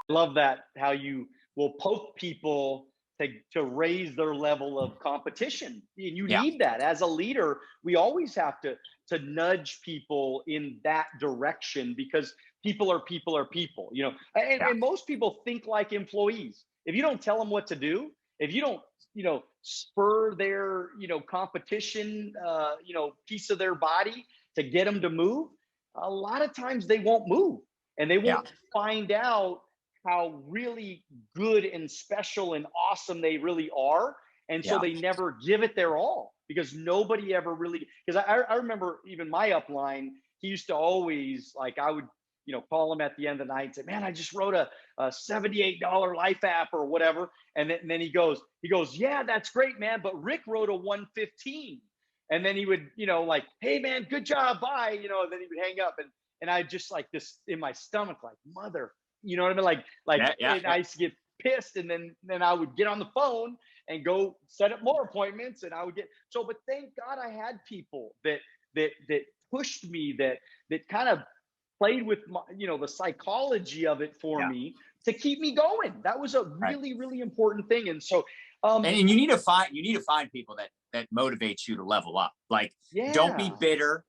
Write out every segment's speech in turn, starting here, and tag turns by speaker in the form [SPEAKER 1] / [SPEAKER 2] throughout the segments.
[SPEAKER 1] love that, how you will poke people to raise their level of competition. And you
[SPEAKER 2] Yeah.
[SPEAKER 1] need that as a leader. We always have to nudge people in that direction, because people are people are people,
[SPEAKER 2] Yeah.
[SPEAKER 1] and most people think like employees. If you don't tell them what to do, if you don't, spur their, competition, piece of their body to get them to move, a lot of times they won't move, and they
[SPEAKER 2] Yeah.
[SPEAKER 1] won't find out how really good and special and awesome they really are. And so
[SPEAKER 2] Yeah.
[SPEAKER 1] they never give it their all, because nobody ever really, because I remember even my upline, he used to always, like, I would, call him at the end of the night and say, man, I just wrote a $78 life app or whatever. And then he goes, yeah, that's great, man. But Rick wrote a 115. And then he would, like, hey man, good job. Bye. And then he would hang up, and I just, like, this in my stomach, like, mother, you know what I mean? Like,
[SPEAKER 2] Yeah.
[SPEAKER 1] and I used to get pissed, and then I would get on the phone and go set up more appointments, and I would get so. But thank God I had people that pushed me, that kind of played with my, the psychology of it for
[SPEAKER 2] Yeah.
[SPEAKER 1] me to keep me going. That was a
[SPEAKER 2] Right.
[SPEAKER 1] really, really important thing. And so,
[SPEAKER 2] And you need to find people that motivates you to level up. Like, don't be
[SPEAKER 1] yeah,
[SPEAKER 2] bitter,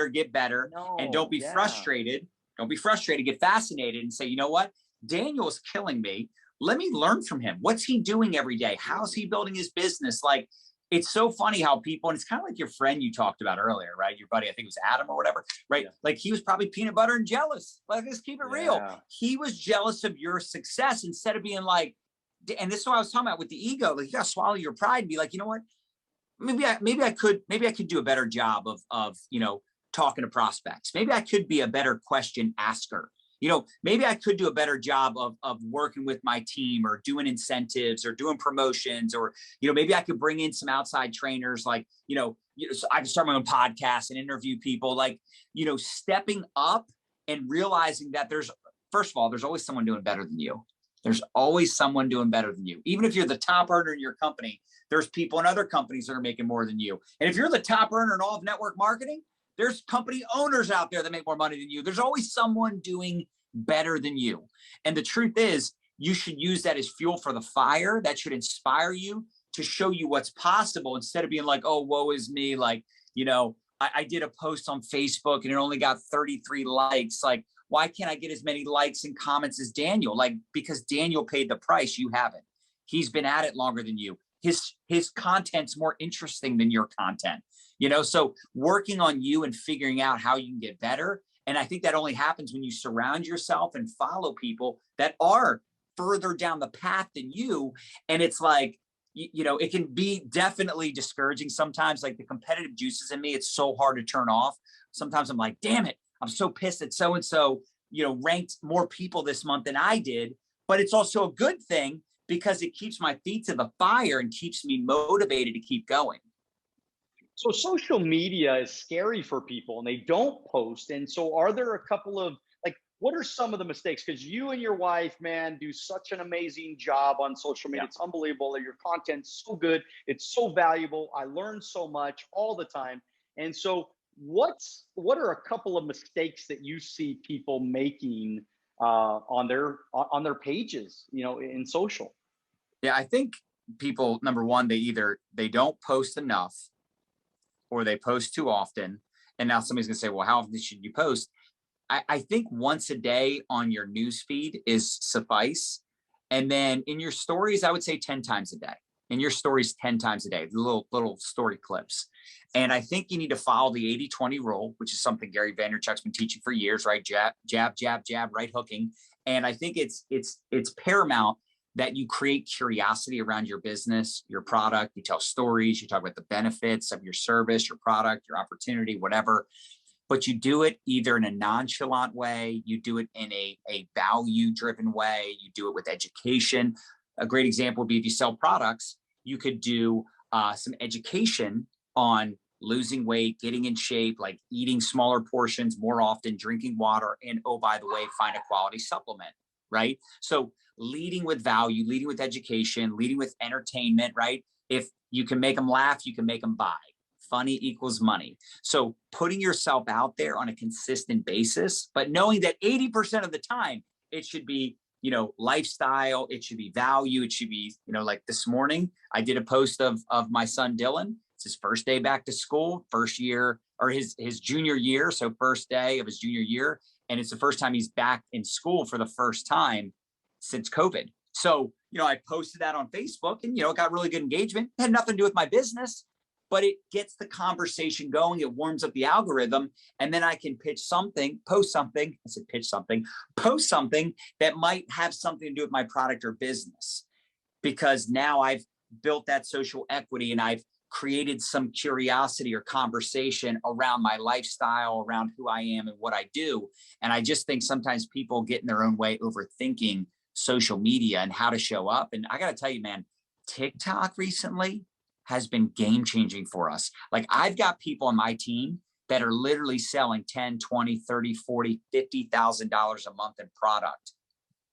[SPEAKER 2] get better. And don't
[SPEAKER 1] no,
[SPEAKER 2] be
[SPEAKER 1] yeah,
[SPEAKER 2] frustrated. Don't be frustrated, get fascinated and say, you know what? Daniel is killing me. Let me learn from him. What's he doing every day? How's he building his business? Like, it's so funny how people, and it's kind of like your friend you talked about earlier, right? Your buddy, I think it was Adam or whatever, right?
[SPEAKER 1] yeah,
[SPEAKER 2] Like, he was probably peanut butter and jealous. Like, let's keep it real.
[SPEAKER 1] yeah,
[SPEAKER 2] He was jealous of your success instead of being like, and this is what I was talking about with the ego. Like, you got to swallow your pride and be like, you know what? Maybe I could do a better job of talking to prospects. Maybe I could be a better question asker. Maybe I could do a better job of working with my team, or doing incentives, or doing promotions, or, maybe I could bring in some outside trainers, like, so I can start my own podcast and interview people, like, stepping up and realizing that first of all, there's always someone doing better than you. There's always someone doing better than you. Even if you're the top earner in your company, there's people in other companies that are making more than you. And if you're the top earner in all of network marketing, there's company owners out there that make more money than you. There's always someone doing better than you. And the truth is, you should use that as fuel for the fire. That should inspire you to show you what's possible, instead of being like, oh, woe is me. Like, I did a post on Facebook and it only got 33 likes. Like, why can't I get as many likes and comments as Daniel? Like, because Daniel paid the price, you haven't. He's been at it longer than you. His content's more interesting than your content, so working on you and figuring out how you can get better. And I think that only happens when you surround yourself and follow people that are further down the path than you. And it's like, it can be definitely discouraging sometimes, like the competitive juices in me, it's so hard to turn off. Sometimes I'm like, damn it, I'm so pissed that so-and-so, ranked more people this month than I did. But it's also a good thing, because it keeps my feet to the fire and keeps me motivated to keep going.
[SPEAKER 1] So social media is scary for people, and they don't post. And so are there a couple of, like, what are some of the mistakes? Because you and your wife, man, do such an amazing job on social media.
[SPEAKER 2] Yeah.
[SPEAKER 1] It's unbelievable. Your content's so good. It's so valuable. I learn so much all the time. And so what are a couple of mistakes that you see people making on their pages, in social?
[SPEAKER 2] Yeah, I think people, number one, they don't post enough, or they post too often. And now somebody's gonna say, well, how often should you post? I think once a day on your newsfeed is suffice. And then in your stories, I would say 10 times a day. In your stories, 10 times a day, little story clips. And I think you need to follow the 80-20 rule, which is something Gary Vaynerchuk's been teaching for years, right? Jab, jab, jab, jab, right hooking. And I think it's paramount that you create curiosity around your business, your product. You tell stories, you talk about the benefits of your service, your product, your opportunity, whatever. But you do it either in a nonchalant way, you do it in a value-driven way, you do it with education. A great example would be if you sell products, you could do some education on losing weight, getting in shape, like eating smaller portions more often, drinking water, and oh, by the way, find a quality supplement, right? So leading with value, leading with education, leading with entertainment, right? If you can make them laugh, you can make them buy. Funny equals money. So putting yourself out there on a consistent basis, but knowing that 80% of the time it should be lifestyle. It should be value. It should be, like this morning, I did a post of my son, Dylan. It's his first day back to school, first year, or his junior year. So first day of his junior year. And it's the first time he's back in school for the first time since COVID. So, I posted that on Facebook and, it got really good engagement. It had nothing to do with my business, but it gets the conversation going. It warms up the algorithm. And then I can post something that might have something to do with my product or business, because now I've built that social equity and I've created some curiosity or conversation around my lifestyle, around who I am and what I do. And I just think sometimes people get in their own way overthinking social media and how to show up. And I got to tell you, man, TikTok recently has been game changing for us. Like, I've got people on my team that are literally selling 10, 20, 30, 40, $50,000 a month in product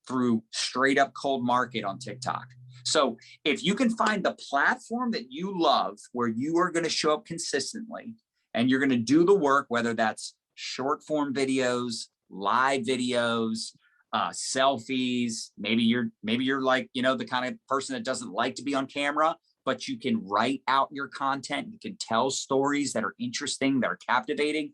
[SPEAKER 2] through straight up cold market on TikTok. So if you can find the platform that you love, where you are going to show up consistently and you're going to do the work, whether that's short form videos, live videos, selfies, maybe you're like, the kind of person that doesn't like to be on camera, but you can write out your content. You can tell stories that are interesting, that are captivating,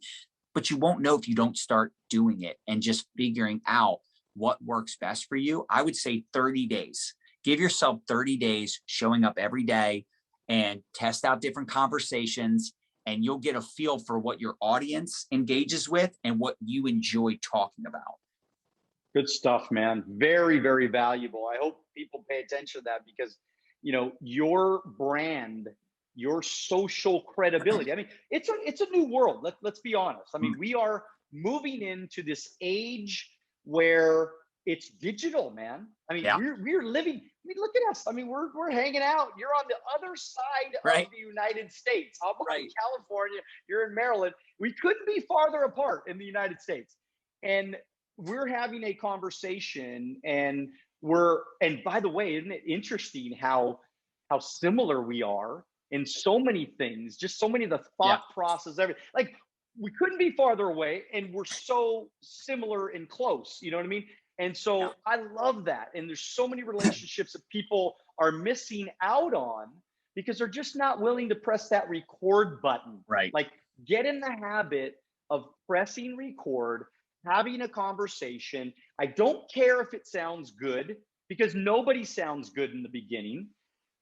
[SPEAKER 2] but you won't know if you don't start doing it and just figuring out what works best for you. I would say 30 days. Give yourself 30 days showing up every day and test out different conversations, and you'll get a feel for what your audience engages with and what you enjoy talking about.
[SPEAKER 1] Good stuff, man. Very, very valuable. I hope people pay attention to that, because, your brand, your social credibility. I mean, it's a new world. Let's be honest. I mean, we are moving into this age where it's digital, man. I mean, we're living. I mean, look at us. I mean, we're hanging out. You're on the other side of the United States. I'm in California. You're in Maryland. We couldn't be farther apart in the United States. And we're having a conversation, and by the way, isn't it interesting how similar we are in so many things, just so many of the thought process, everything. Like, we couldn't be farther away, and we're so similar and close. You know what I mean? And so I love that. And there's so many relationships that people are missing out on because they're just not willing to press that record button.
[SPEAKER 2] Right.
[SPEAKER 1] Like, get in the habit of pressing record, having a conversation. I don't care if it sounds good, because nobody sounds good in the beginning,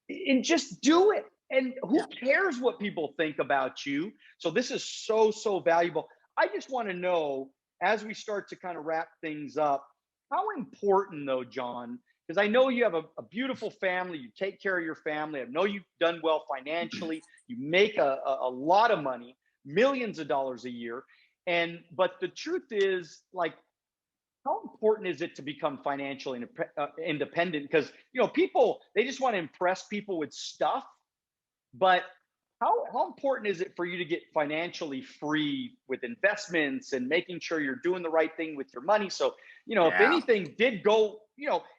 [SPEAKER 1] and just do it. And who cares what people think about you? So this is so, so valuable. I just want to know, as we start to kind of wrap things up, how important though, John, because I know you have a beautiful family, you take care of your family. I know you've done well financially. You make a lot of money, millions of dollars a year. But the truth is, like, how important is it to become financially independent? Because, people, they just want to impress people with stuff. But how important is it for you to get financially free with investments and making sure you're doing the right thing with your money? So, if anything did go,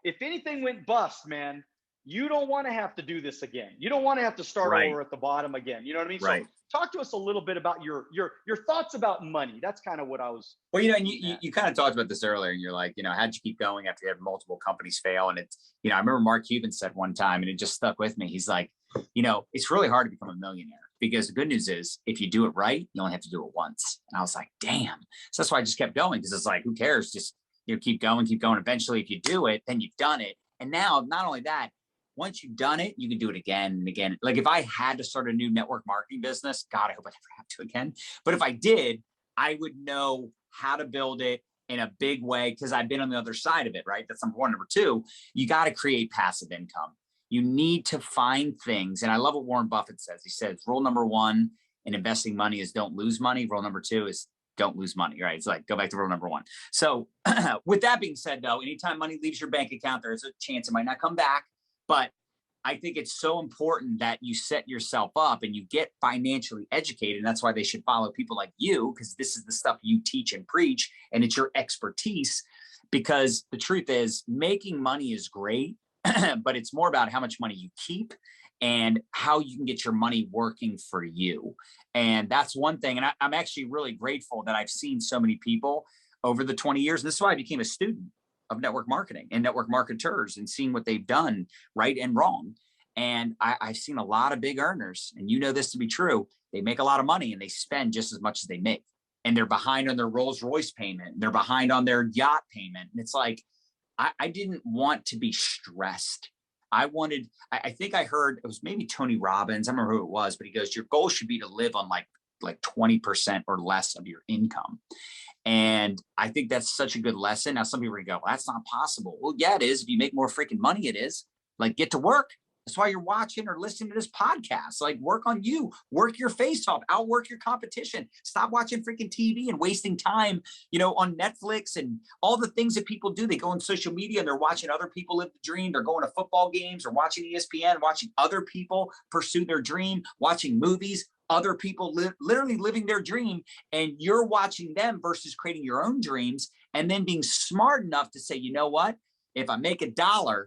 [SPEAKER 1] if anything went bust, man, you don't want to have to do this again. You don't want to have to start over at the bottom again. You know what I mean?
[SPEAKER 2] Right.
[SPEAKER 1] So talk to us a little bit about your thoughts about money. That's kind of what I was.
[SPEAKER 2] Well, and you kind of talked about this earlier, and you're like, how'd you keep going after you had multiple companies fail? And it's, I remember Mark Cuban said one time, and it just stuck with me. He's like, it's really hard to become a millionaire, because the good news is, if you do it right, you only have to do it once. And I was like, damn. So that's why I just kept going, because it's like, who cares? Just, keep going. Eventually, if you do it, then you've done it. And now, not only that, once you've done it, you can do it again and again. Like, if I had to start a new network marketing business, God, I hope I never have to again. But if I did, I would know how to build it in a big way, because I've been on the other side of it, right? That's number one. Number two, you got to create passive income. You need to find things. And I love what Warren Buffett says. He says, rule number one in investing money is don't lose money. Rule number two is don't lose money, right? It's like, go back to rule number one. So with that being said, though, anytime money leaves your bank account, there is a chance it might not come back. But I think it's so important that you set yourself up and you get financially educated. And that's why they should follow people like you, because this is the stuff you teach and preach, and it's your expertise. Because the truth is, making money is great, but it's more about how much money you keep and how you can get your money working for you. And that's one thing. And I'm actually really grateful that I've seen so many people over the 20 years. And this is why I became a student network marketing and network marketers and seeing what they've done right and wrong. And I've seen a lot of big earners, and you know this to be true. They make a lot of money and they spend just as much as they make. And they're behind on their Rolls Royce payment. They're behind on their yacht payment. And it's like, I didn't want to be stressed. I think I heard, it was maybe Tony Robbins. I don't remember who it was, but he goes, your goal should be to live on like 20% or less of your income. And I think that's such a good lesson. Now, some people are going to go, well, that's not possible. Well, yeah, it is. If you make more freaking money, it is. Like, get to work. That's why you're watching or listening to this podcast. Like, work on you, work your face off, outwork your competition. Stop watching freaking TV and wasting time, on Netflix and all the things that people do. They go on social media and they're watching other people live the dream. They're going to football games or watching ESPN, watching other people pursue their dream, watching movies, other people literally living their dream. And you're watching them versus creating your own dreams and then being smart enough to say, you know what, if I make $1,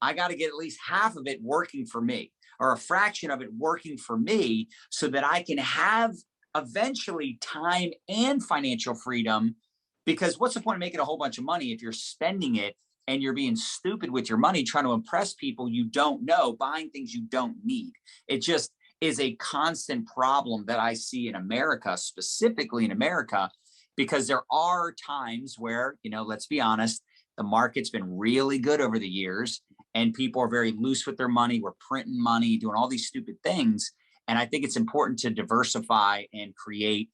[SPEAKER 2] I got to get at least half of it working for me or a fraction of it working for me so that I can have eventually time and financial freedom. Because what's the point of making a whole bunch of money if you're spending it and you're being stupid with your money, trying to impress people you don't know, buying things you don't need? It just is a constant problem that I see in America, specifically in America, because there are times where, let's be honest, the market's been really good over the years and people are very loose with their money. We're printing money, doing all these stupid things. And I think it's important to diversify and create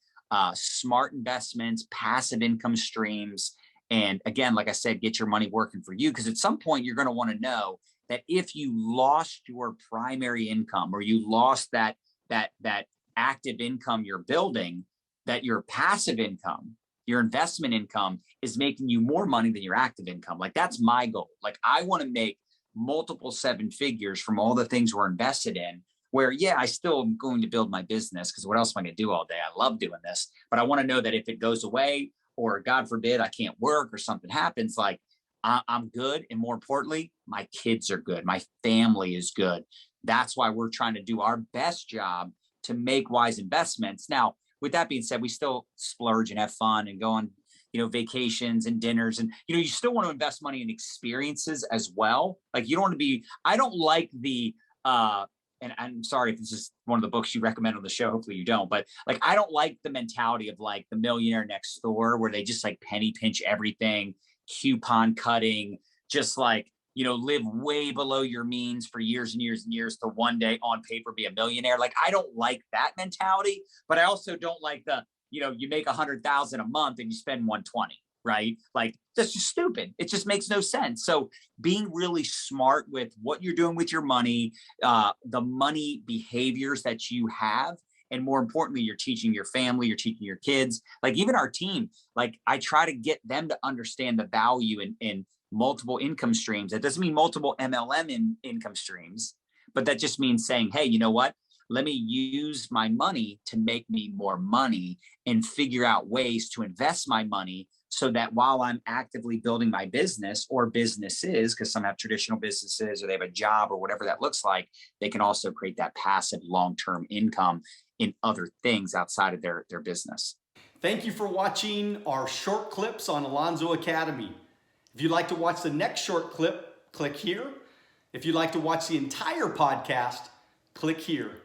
[SPEAKER 2] smart investments, passive income streams. And again, like I said, get your money working for you, because at some point you're going to want to know that if you lost your primary income or you lost that active income you're building, that your passive income, your investment income is making you more money than your active income. Like, that's my goal. Like, I want to make multiple 7 figures from all the things we're invested in, where, yeah, I still am going to build my business, because what else am I going to do all day? I love doing this, but I want to know that if it goes away or God forbid I can't work or something happens, like, I'm good. And more importantly, my kids are good. My family is good. That's why we're trying to do our best job to make wise investments. Now, with that being said, we still splurge and have fun and go on, vacations and dinners. And, you still want to invest money in experiences as well. Like, you don't want to be, I don't like the, and I'm sorry if this is one of the books you recommend on the show, hopefully you don't, but like, I don't like the mentality of like the millionaire next door, where they just like penny pinch everything, coupon cutting, just like, live way below your means for years and years and years to one day on paper be a millionaire. Like, I don't like that mentality, but I also don't like the, you make 100,000 a month and you spend 120, right? Like, that's just stupid. It just makes no sense. So being really smart with what you're doing with your money, the money behaviors that you have, and more importantly, you're teaching your family, you're teaching your kids, like even our team, like I try to get them to understand the value in multiple income streams. That doesn't mean multiple MLM income streams, but that just means saying, hey, you know what? Let me use my money to make me more money and figure out ways to invest my money so that while I'm actively building my business or businesses, because some have traditional businesses or they have a job or whatever that looks like, they can also create that passive long-term income in other things outside of their business.
[SPEAKER 3] Thank you for watching our short clips on Alonzo Academy. If you'd like to watch the next short clip, click here. If you'd like to watch the entire podcast, click here.